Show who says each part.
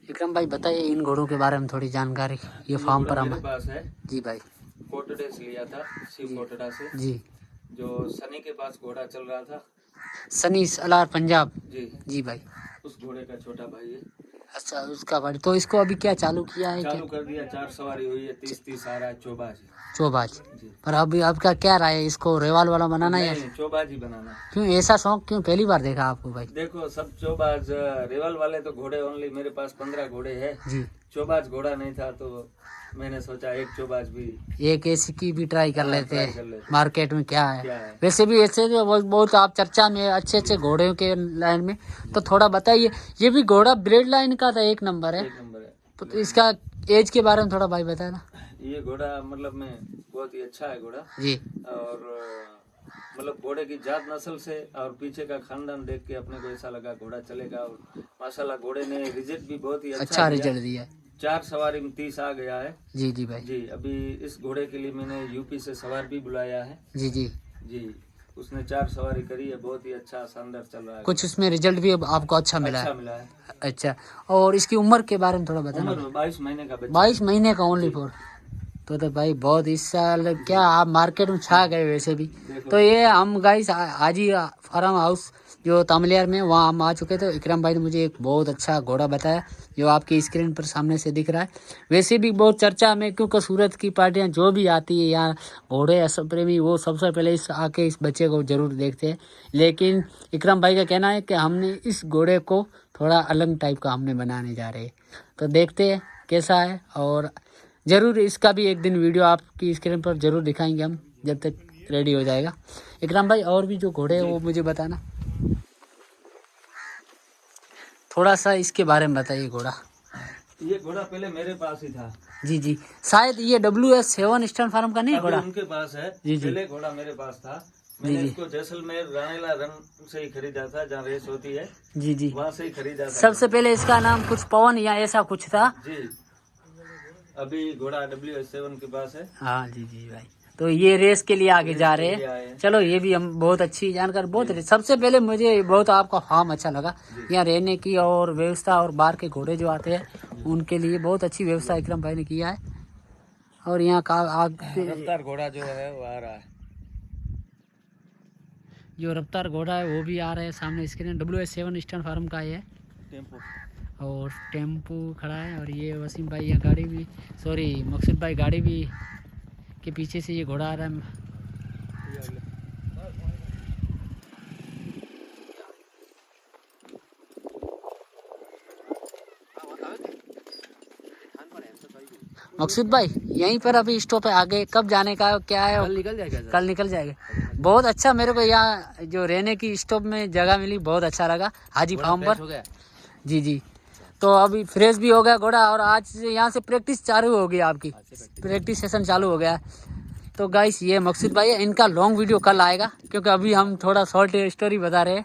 Speaker 1: विक्रम भाई बताइए इन घोड़ों के बारे में थोड़ी जानकारी। ये फार्म पर
Speaker 2: मेरे पास है
Speaker 1: जी भाई।
Speaker 2: कोटड़े से लिया था, शिव कोटड़ा से
Speaker 1: जी।
Speaker 2: जो सनी के पास घोड़ा चल रहा था,
Speaker 1: सनी अलार पंजाब।
Speaker 2: जी
Speaker 1: जी भाई।
Speaker 2: उस घोड़े का छोटा भाई है।
Speaker 1: अच्छा उसका भाई, तो इसको अभी क्या चालू किया है?
Speaker 2: चालू कर दिया, 4 सवारी हुई है, 30 आ रहा है, चौबाज
Speaker 1: चौबाज।
Speaker 2: जी।
Speaker 1: पर अभी आपका क्या राय है, इसको रेवाल वाला बनाना या
Speaker 2: नहीं, चौबाज ही बनाना।
Speaker 1: क्यों ऐसा शौक, क्यों पहली बार देखा आपको भाई?
Speaker 2: देखो सब चौबाज रेवल वाले तो घोड़े ओनली, मेरे पास 15 घोड़े हैं
Speaker 1: जी।
Speaker 2: चौबाज घोड़ा नहीं था तो मैंने सोचा एक चौबाज भी,
Speaker 1: एक ऐसी की भी ट्राई कर लेते
Speaker 2: ट्राई
Speaker 1: हैं,
Speaker 2: कर लेते।
Speaker 1: मार्केट में क्या है।
Speaker 2: क्या है?
Speaker 1: वैसे भी ऐसे जो बहुत आप चर्चा में अच्छे अच्छे घोड़ों के लाइन में, तो थोड़ा बताइए। ये भी घोड़ा ब्रेड लाइन का था, एक नंबर है।
Speaker 2: एक नंबर है।
Speaker 1: तो इसका एज के बारे में थोड़ा भाई बताया ना।
Speaker 2: ये घोड़ा मतलब में बहुत ही अच्छा है घोड़ा,
Speaker 1: जी।
Speaker 2: और मतलब घोड़े की जात नस्ल से और पीछे का खानदान देख के अपने को ऐसा लगा घोड़ा चलेगा, और माशाल्लाह घोड़े ने रिजल्ट भी बहुत ही
Speaker 1: अच्छा रिजल्ट दिया है।
Speaker 2: 4 सवारी में 30 आ गया है।
Speaker 1: जी जी भाई।
Speaker 2: जी अभी इस घोड़े के लिए मैंने यूपी से सवार भी बुलाया है।
Speaker 1: जी जी।
Speaker 2: जी उसने 4 सवारी करी है, बहुत ही अच्छा शानदार चल रहा है।
Speaker 1: कुछ उसमें रिजल्ट भी अब आपको अच्छा मिला
Speaker 2: अच्छा
Speaker 1: है?
Speaker 2: मिला है।
Speaker 1: अच्छा। और इसकी उम्र के बारे में थोड़ा बताना।
Speaker 2: उम्र 22 महीने का बच्चा।
Speaker 1: 22 महीने का ओनली फॉर। तो भाई बहुत इस साल क्या आप मार्केट में छा गए वैसे भी। तो ये हम गाइस आज ही फार्म हाउस जो तामलियार में, वहाँ हम आ चुके थे। विक्रम भाई ने मुझे एक बहुत अच्छा घोड़ा बताया जो आपकी स्क्रीन पर सामने से दिख रहा है। वैसे भी बहुत चर्चा में, क्योंकि सूरत की पार्टियां जो भी आती है यहाँ घोड़े प्रेमी, वो सबसे पहले इस आके इस बच्चे को जरूर देखते हैं। लेकिन विक्रम भाई का कहना है कि हमने इस घोड़े को थोड़ा अलग टाइप का हमने बनाने जा रहे हैं। तो देखते हैं कैसा है, और ज़रूर इसका भी एक दिन वीडियो आपकी स्क्रीन पर ज़रूर दिखाएंगे हम, जब तक रेडी हो जाएगा। इकराम भाई और भी जो घोड़े हैं वो मुझे बताना थोड़ा सा, इसके बारे में बताइए। घोड़ा,
Speaker 2: ये घोड़ा पहले मेरे पास ही था।
Speaker 1: जी जी। शायद ये WS7 ईस्टर्न फार्म का नहीं घोड़ा?
Speaker 2: उनके पास है।
Speaker 1: जी जी।
Speaker 2: पहले घोड़ा मेरे पास था, मैंने इसको जैसलमेर रानीला रंग से ही खरीदा था, जहाँ रेस होती है। जी जी, वहाँ से ही खरीदा था।
Speaker 1: सबसे पहले इसका नाम कुछ पवन या ऐसा कुछ था।
Speaker 2: जी अभी घोड़ा WS7 के पास है।
Speaker 1: हाँ जी जी भाई। तो ये रेस के लिए आगे जा रहे हैं। चलो ये भी हम बहुत अच्छी जानकर, बहुत सबसे पहले मुझे बहुत आपका फार्म अच्छा लगा। यहाँ रहने की और व्यवस्था, और बाहर के घोड़े जो आते हैं उनके लिए बहुत अच्छी व्यवस्था विक्रम भाई ने किया है। और यहाँ का
Speaker 2: रफ्तार घोड़ा जो है वो आ रहा है,
Speaker 1: जो रफ्तार घोड़ा है वो भी आ रहा है सामने स्क्रीन। WS7 ईस्टर्न फार्म का है
Speaker 2: टेम्पो,
Speaker 1: और टेम्पो खड़ा है। और ये वसीम भाई यहाँ गाड़ी भी, सॉरी मकसूद भाई गाड़ी भी के पीछे से ये घोड़ा आ रहा है। मकसूद भाई यहीं पर अभी स्टॉप है, आगे कब जाने का क्या है?
Speaker 2: कल निकल जाएगा।
Speaker 1: कल निकल जाएगा। बहुत अच्छा, मेरे को यहाँ जो रहने की स्टॉप में जगह मिली, बहुत अच्छा लगा हाजी फार्म पर। जी जी। तो अभी फ्रेश भी हो गया घोड़ा, और आज से यहाँ से प्रैक्टिस चालू हो गई, आपकी प्रैक्टिस सेशन चालू हो गया। तो गाइस ये मकसूद भाई है, इनका लॉन्ग वीडियो कल आएगा, क्योंकि अभी हम थोड़ा शॉर्ट स्टोरी बता रहे हैं।